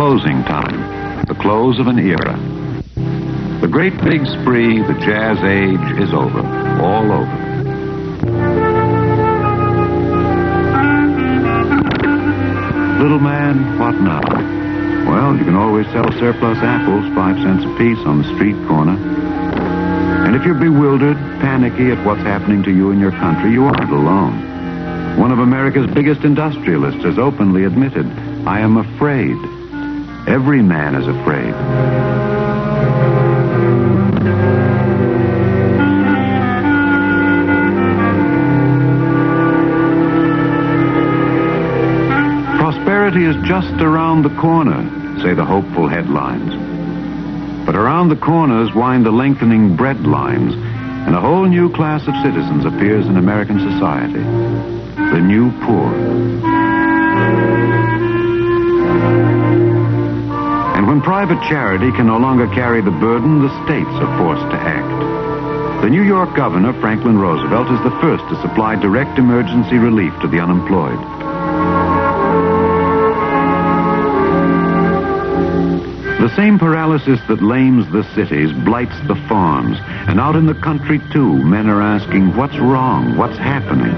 closing time, the close of an era. The great big spree, the jazz age, is over, all over. Little man, what now? Well, you can always sell surplus apples, 5 cents a piece on the street corner. And if you're bewildered, panicky at what's happening to you in your country, you aren't alone. One of America's biggest industrialists has openly admitted, I am afraid. Every man is afraid. Prosperity is just around the corner, say the hopeful headlines. But around the corners wind the lengthening bread lines, and a whole new class of citizens appears in American society. The new poor. And when private charity can no longer carry the burden, the states are forced to act. The New York governor, Franklin Roosevelt, is the first to supply direct emergency relief to the unemployed. The same paralysis that lames the cities blights the farms. And out in the country, too, men are asking, what's wrong? What's happening?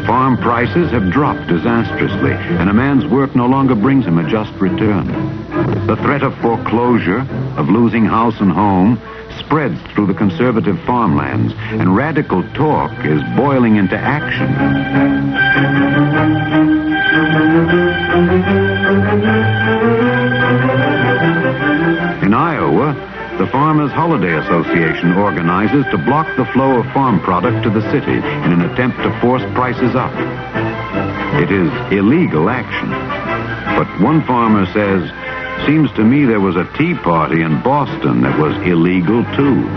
Farm prices have dropped disastrously, and a man's work no longer brings him a just return. The threat of foreclosure, of losing house and home, spreads through the conservative farmlands, and radical talk is boiling into action. In Iowa, the Farmers Holiday Association organizes to block the flow of farm product to the city in an attempt to force prices up. It is illegal action. But one farmer says, seems to me there was a tea party in Boston that was illegal too.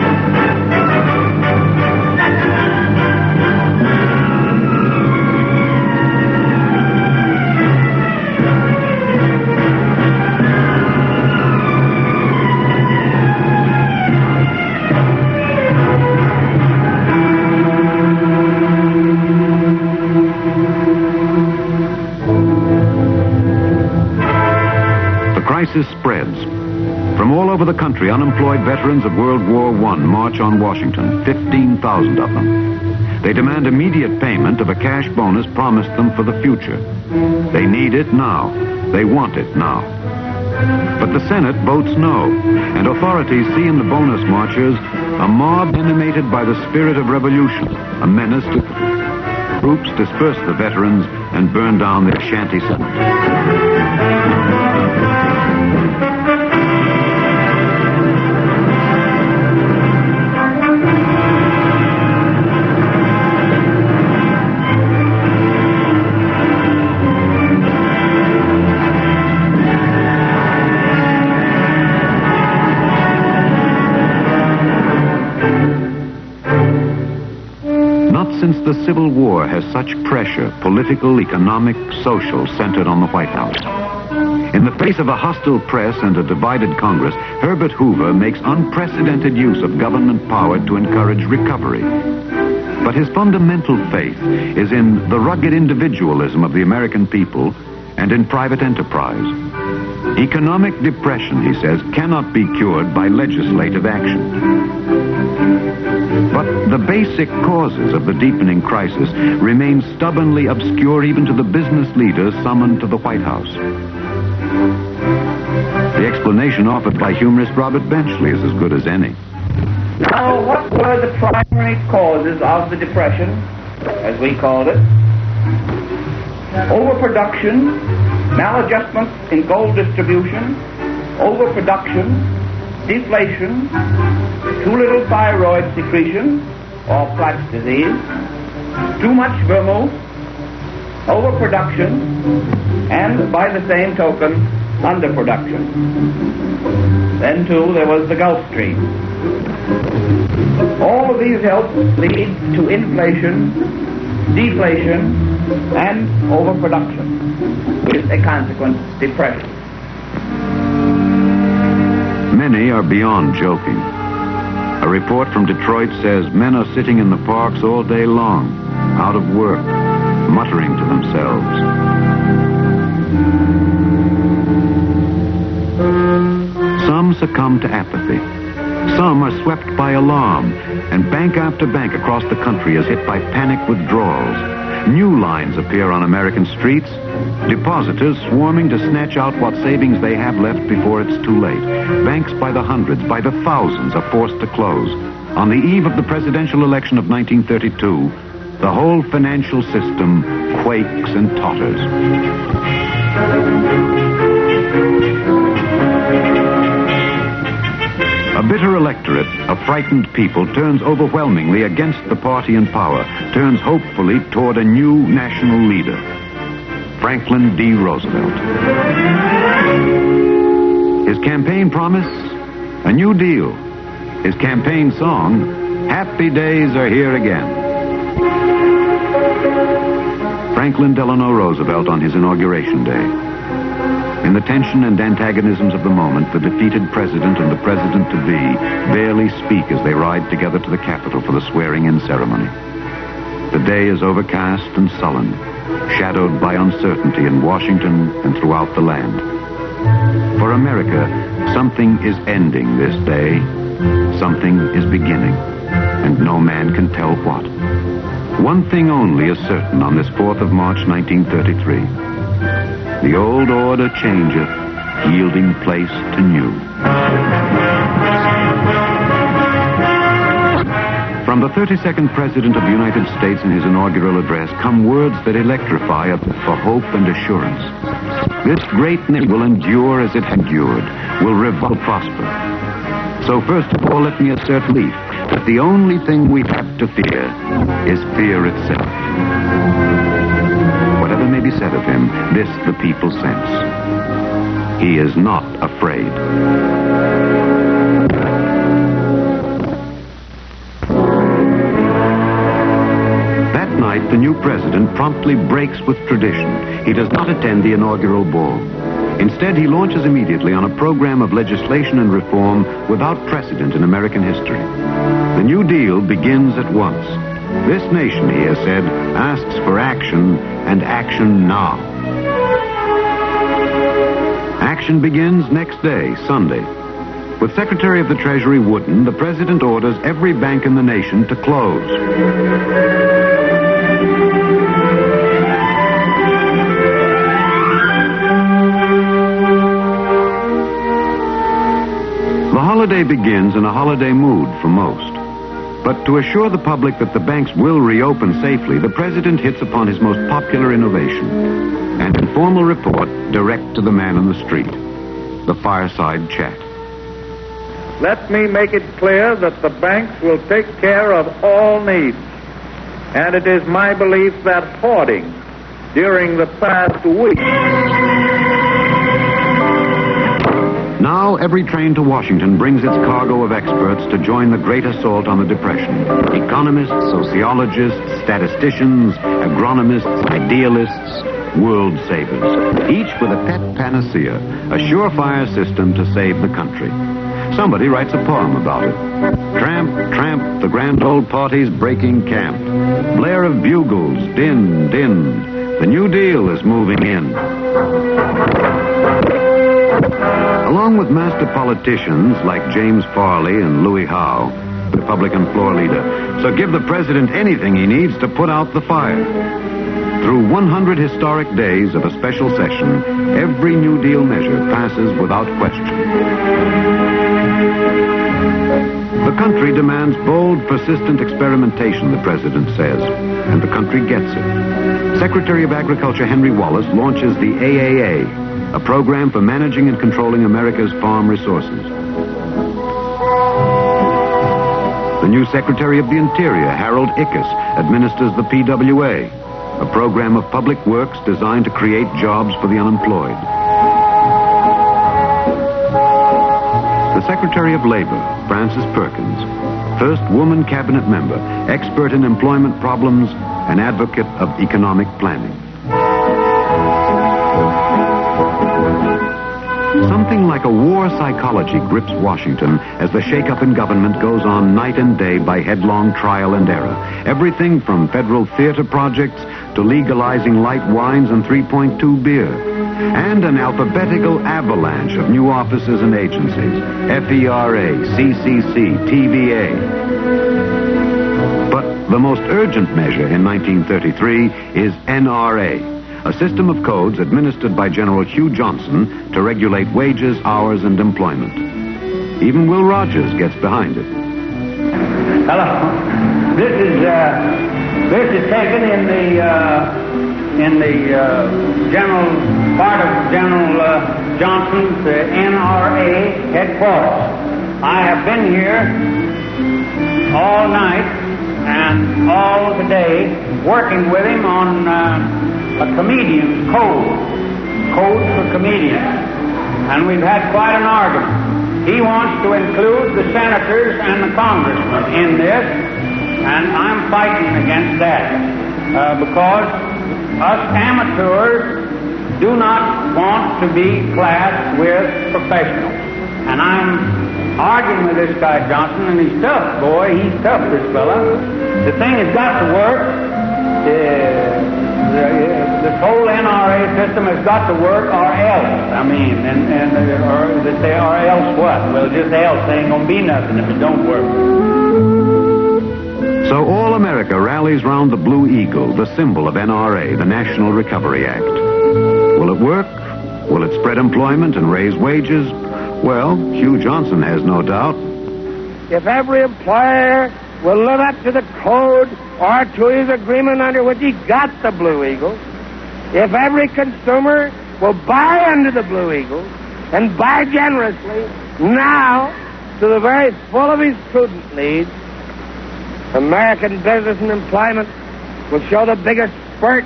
Crisis spreads. From all over the country, unemployed veterans of World War I march on Washington, 15,000 of them. They demand immediate payment of a cash bonus promised them for the future. They need it now. They want it now. But the Senate votes no, and authorities see in the bonus marchers a mob animated by the spirit of revolution, a menace to... Troops disperse the veterans and burn down their shanty settlement. Since the Civil War has such pressure, political, economic, social, centered on the White House. In the face of a hostile press and a divided Congress, Herbert Hoover makes unprecedented use of government power to encourage recovery. But his fundamental faith is in the rugged individualism of the American people and in private enterprise. Economic depression, he says, cannot be cured by legislative action. But the basic causes of the deepening crisis remain stubbornly obscure even to the business leaders summoned to the White House. The explanation offered by humorist Robert Benchley is as good as any. Now, what were the primary causes of the Depression, as we called it? Overproduction, maladjustment in gold distribution, overproduction, deflation, too little thyroid secretion, or plaque disease, too much vermouth, overproduction, and by the same token, underproduction. Then, too, there was the Gulf Stream. All of these helped lead to inflation, deflation, and overproduction, with a consequent depression. Many are beyond joking. A report from Detroit says men are sitting in the parks all day long, out of work, muttering to themselves. succumb to apathy. Some are swept by alarm, and bank after bank across the country is hit by panic withdrawals. New lines appear on American streets, depositors swarming to snatch out what savings they have left before it's too late. Banks by the hundreds, by the thousands are forced to close. On the eve of the presidential election of 1932, the whole financial system quakes and totters. A bitter electorate, a frightened people, turns overwhelmingly against the party in power, turns hopefully toward a new national leader, Franklin D. Roosevelt. His campaign promise, a New Deal. His campaign song, Happy Days Are Here Again. Franklin Delano Roosevelt on his inauguration day. In the tension and antagonisms of the moment, the defeated president and the president-to-be barely speak as they ride together to the Capitol for the swearing-in ceremony. The day is overcast and sullen, shadowed by uncertainty in Washington and throughout the land. For America, something is ending this day, something is beginning, and no man can tell what. One thing only is certain on this 4th of March, 1933. The old order changeth, yielding place to new. From the 32nd President of the United States in his inaugural address come words that electrify for hope and assurance. This great nation will endure as it endured, will revolt, prosper. So first of all, let me assert belief that the only thing we have to fear is fear itself. Whatever may be said of him, this the people sense. He is not afraid. That night, the new president promptly breaks with tradition. He does not attend the inaugural ball. Instead, he launches immediately on a program of legislation and reform without precedent in American history. The New Deal begins at once. This nation, he has said, asks for action, and action now. Action begins next day, Sunday. With Secretary of the Treasury Wooden, the President orders every bank in the nation to close. The holiday begins in a holiday mood for most. But to assure the public that the banks will reopen safely, the President hits upon his most popular innovation, an informal report direct to the man in the street, the fireside chat. Let me make it clear that the banks will take care of all needs, and it is my belief that hoarding during the past week. Now, every train to Washington brings its cargo of experts to join the great assault on the Depression. Economists, sociologists, statisticians, agronomists, idealists, world savers. Each with a pet panacea, a surefire system to save the country. Somebody writes a poem about it. Tramp, tramp, the grand old party's breaking camp. Blare of bugles, din, din. The New Deal is moving in. Along with master politicians like James Farley and Louis Howe, Republican floor leader, so give the president anything he needs to put out the fire. Through 100 historic days of a special session, every New Deal measure passes without question. The country demands bold, persistent experimentation, the president says, and the country gets it. Secretary of Agriculture Henry Wallace launches the AAA, a program for managing and controlling America's farm resources. The new Secretary of the Interior, Harold Ickes, administers the PWA, a program of public works designed to create jobs for the unemployed. The Secretary of Labor, Frances Perkins, first woman cabinet member, expert in employment problems, and advocate of economic planning. Something like a war psychology grips Washington as the shakeup in government goes on night and day by headlong trial and error. Everything from federal theater projects to legalizing light wines and 3.2 beer. and an alphabetical avalanche of new offices and agencies, FERA, CCC, TVA. But the most urgent measure in 1933 is NRA, a system of codes administered by General Hugh Johnson to regulate wages, hours, and employment. Even Will Rogers gets behind it. Hello. This is taken in the general part of General Johnson's NRA headquarters. I have been here all night and all today working with him on a comedian's code for comedians, and we've had quite an argument. He wants to include the senators and the congressmen in this, and I'm fighting against that because us amateurs do not want to be classed with professionals. And I'm arguing with this guy Johnson, and he's tough, boy. He's tough, this fella. The thing has got to work. This whole NRA system has got to work, or else. I mean, or they say, or else what? Well, just else. There ain't gonna be nothing if it don't work. So all America rallies round the Blue Eagle, the symbol of NRA, the National Recovery Act. Will it work? Will it spread employment and raise wages? Well, Hugh Johnson has no doubt. If every employer will live up to the code or to his agreement under which he got the Blue Eagle, if every consumer will buy under the Blue Eagle and buy generously now to the very full of his prudent needs, American business and employment will show the biggest spurt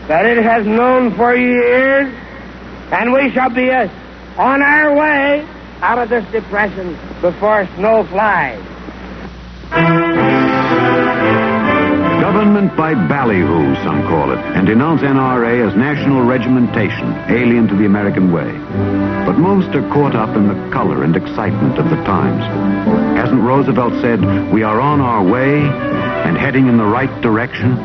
that it has known for years, and we shall be on our way out of this depression before snow flies. Government by ballyhoo, some call it, and denounce NRA as national regimentation, alien to the American way. But most are caught up in the color and excitement of the times. Hasn't Roosevelt said, we are on our way and heading in the right direction?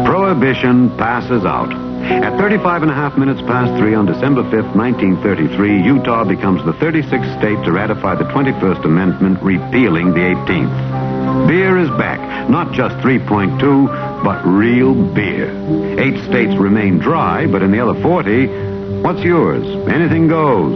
Prohibition passes out. At 35.5 minutes past 3 on December 5th, 1933, Utah becomes the 36th state to ratify the 21st Amendment, repealing the 18th. Beer is back, not just 3.2, but real beer. 8 states remain dry, but in the other 40, what's yours? Anything goes.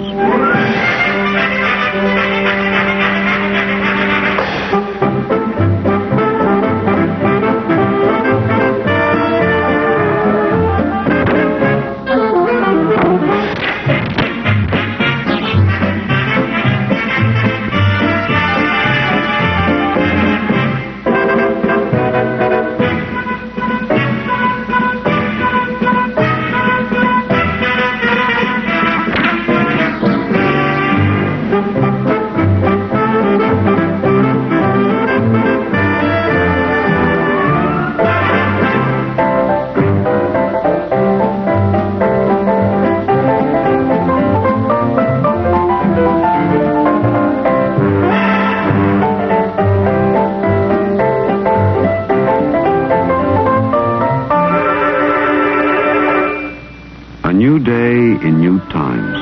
New day in new times.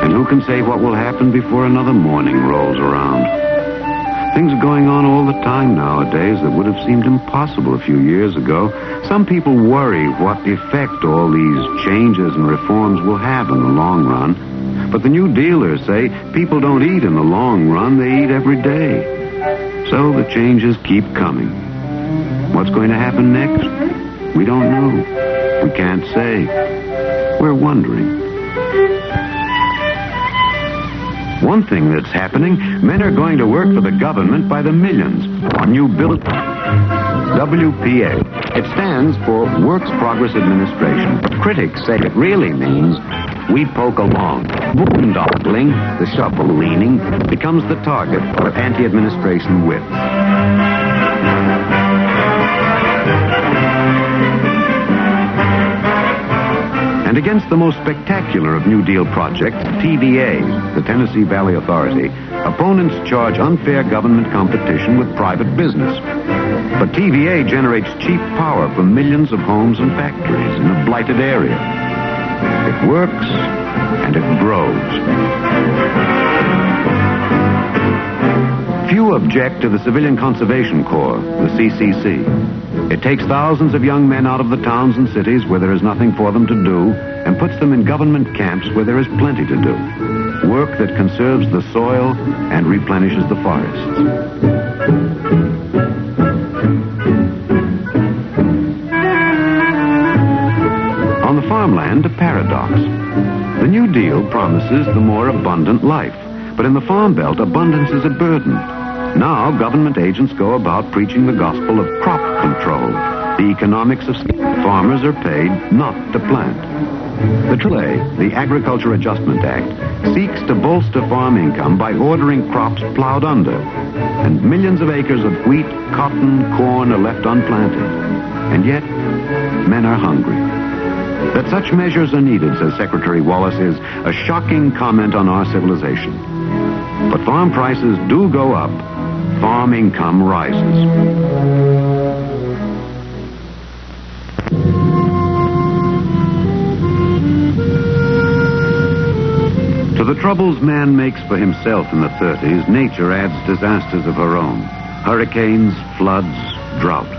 And who can say what will happen before another morning rolls around? Things are going on all the time nowadays that would have seemed impossible a few years ago. Some people worry what effect all these changes and reforms will have in the long run. But the New Dealers say people don't eat in the long run, they eat every day. So the changes keep coming. What's going to happen next? We don't know. We can't say. We're wondering. One thing that's happening, men are going to work for the government by the millions on new bill WPA. It stands for Works Progress Administration. But critics say it really means we poke along. Boondoggling, the shovel leaning, becomes the target for anti-administration whips. And against the most spectacular of New Deal projects, TVA, the Tennessee Valley Authority, Opponents charge unfair government competition with private business. But TVA generates cheap power for millions of homes and factories in a blighted area. It works and it grows. Few object to the Civilian Conservation Corps, the CCC. It takes thousands of young men out of the towns and cities where there is nothing for them to do and puts them in government camps where there is plenty to do. Work that conserves the soil and replenishes the forests. On the farmland, a paradox. The New Deal promises the more abundant life, but in the Farm Belt, abundance is a burden. Now, government agents go about preaching the gospel of crop control, the economics of farmers are paid not to plant. The AAA, the Agriculture Adjustment Act, seeks to bolster farm income by ordering crops plowed under, and millions of acres of wheat, cotton, corn are left unplanted. And yet, men are hungry. That such measures are needed, says Secretary Wallace, is a shocking comment on our civilization. But farm prices do go up. Farm income rises. To the troubles man makes for himself in the 30s, nature adds disasters of her own. Hurricanes, floods, drought.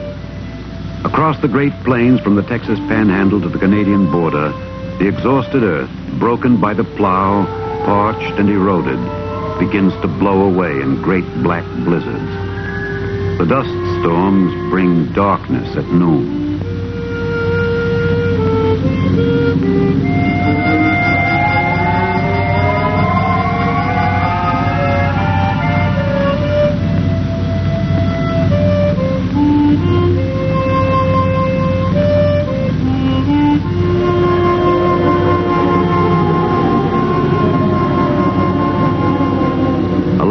Across the Great Plains from the Texas Panhandle to the Canadian border, the exhausted earth, broken by the plow, parched and eroded, begins to blow away in great black blizzards. The dust storms bring darkness at noon.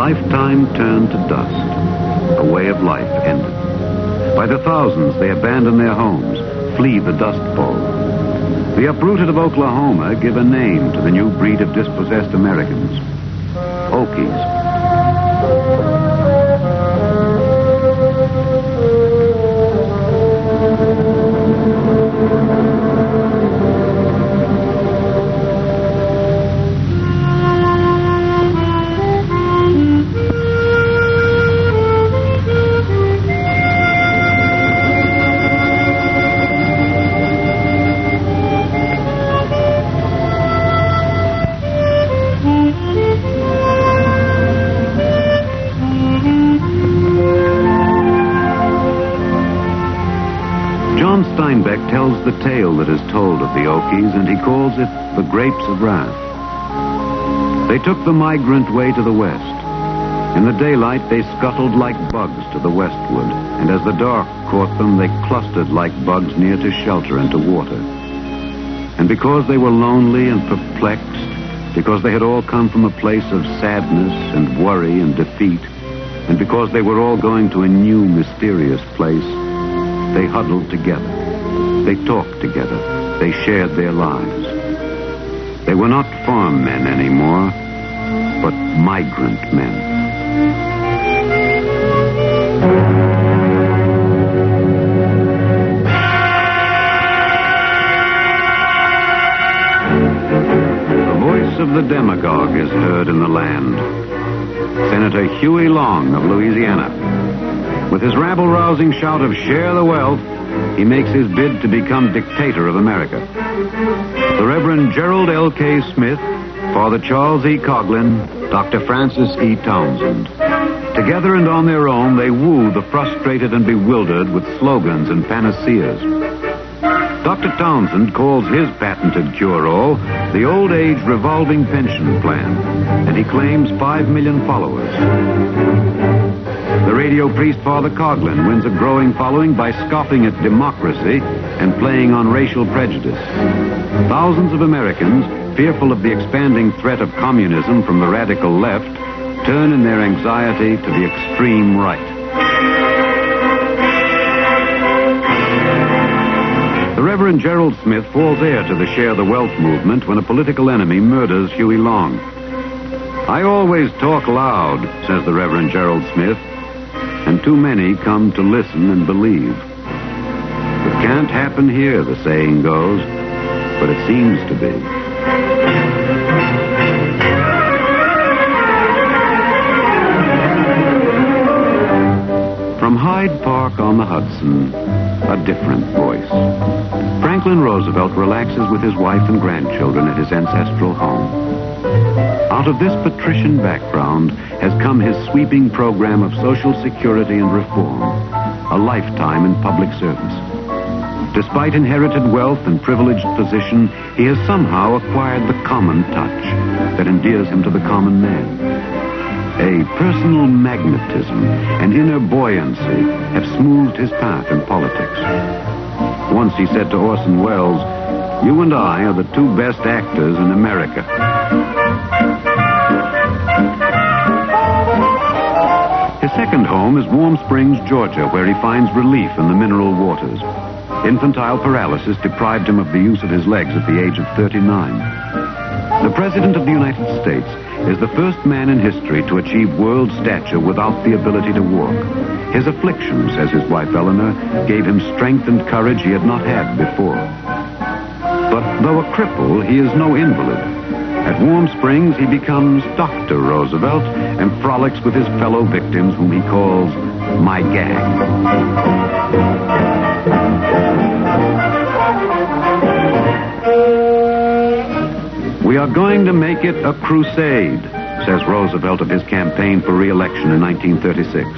Lifetime turned to dust. A way of life ended. By the thousands, they abandon their homes, flee the Dust Bowl. The uprooted of Oklahoma give a name to the new breed of dispossessed Americans. Okies. Steinbeck tells the tale that is told of the Okies, and he calls it the Grapes of Wrath. They took the migrant way to the west. In the daylight, they scuttled like bugs to the westward, and as the dark caught them, they clustered like bugs near to shelter and to water. And because they were lonely and perplexed, because they had all come from a place of sadness and worry and defeat, and because they were all going to a new, mysterious place, they huddled together. They talked together. They shared their lives. They were not farm men anymore, but migrant men. The voice of the demagogue is heard in the land. Senator Huey Long of Louisiana. With his rabble-rousing shout of "Share the wealth," he makes his bid to become dictator of America. The Reverend Gerald L.K. Smith, Father Charles E. Coughlin, Dr. Francis E. Townsend. Together and on their own, they woo the frustrated and bewildered with slogans and panaceas. Dr. Townsend calls his patented cure-all the Old Age Revolving Pension Plan, and he claims 5 million followers. The radio priest Father Coughlin wins a growing following by scoffing at democracy and playing on racial prejudice. Thousands of Americans, fearful of the expanding threat of communism from the radical left, turn in their anxiety to the extreme right. The Reverend Gerald Smith falls heir to the Share the Wealth movement when a political enemy murders Huey Long. I always talk loud, says the Reverend Gerald Smith, and too many come to listen and believe. It can't happen here, the saying goes, but it seems to be. From Hyde Park on the Hudson, a different voice. Franklin Roosevelt relaxes with his wife and grandchildren at his ancestral home. Out of this patrician background has come his sweeping program of social security and reform, a lifetime in public service. Despite inherited wealth and privileged position, he has somehow acquired the common touch that endears him to the common man. A personal magnetism and inner buoyancy have smoothed his path in politics. Once he said to Orson Welles, "You and I are the two best actors in America." His second home is Warm Springs, Georgia, where he finds relief in the mineral waters. Infantile paralysis deprived him of the use of his legs at the age of 39. The President of the United States is the first man in history to achieve world stature without the ability to walk. His affliction, says his wife Eleanor, gave him strength and courage he had not had before. But though a cripple, he is no invalid. At Warm Springs, he becomes Dr. Roosevelt and frolics with his fellow victims, whom he calls my gang. We are going to make it a crusade, says Roosevelt of his campaign for re-election in 1936.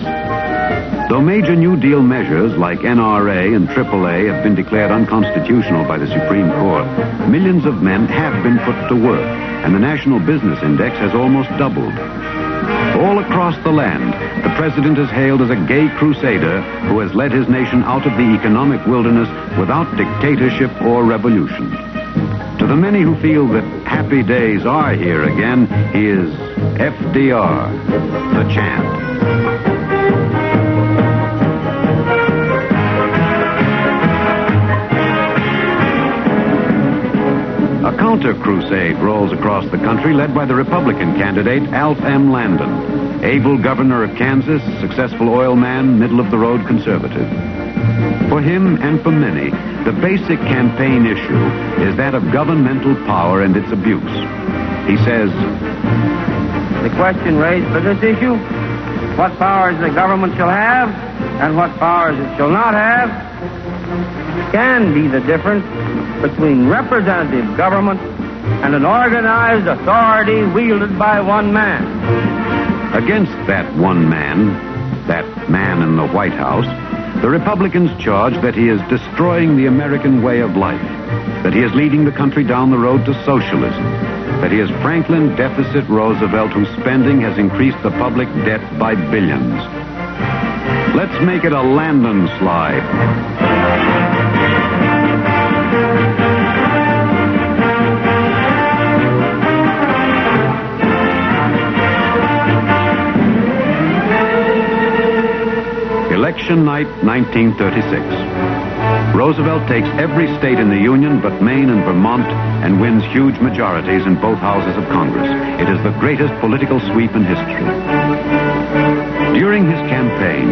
Though major New Deal measures like NRA and AAA have been declared unconstitutional by the Supreme Court, millions of men have been put to work, and the National Business Index has almost doubled. All across the land, the president is hailed as a gay crusader who has led his nation out of the economic wilderness without dictatorship or revolution. To the many who feel that happy days are here again, he is FDR, the champ. A counter-crusade rolls across the country led by the Republican candidate, Alf M. Landon, able governor of Kansas, successful oil man, middle-of-the-road conservative. For him and for many, the basic campaign issue is that of governmental power and its abuse. He says, The question raised by this issue, what powers the government shall have and what powers it shall not have, can be the difference between representative government and an organized authority wielded by one man. Against that one man, that man in the White House, the Republicans charge that he is destroying the American way of life, that he is leading the country down the road to socialism, that he is Franklin Deficit Roosevelt whose spending has increased the public debt by billions. Let's make it a landslide. Election night, 1936. Roosevelt takes every state in the Union but Maine and Vermont and wins huge majorities in both houses of Congress. It is the greatest political sweep in history. During his campaign,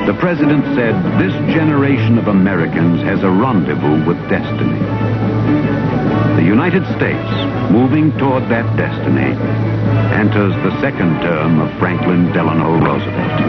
the president said, "This generation of Americans has a rendezvous with destiny." The United States, moving toward that destiny, enters the second term of Franklin Delano Roosevelt.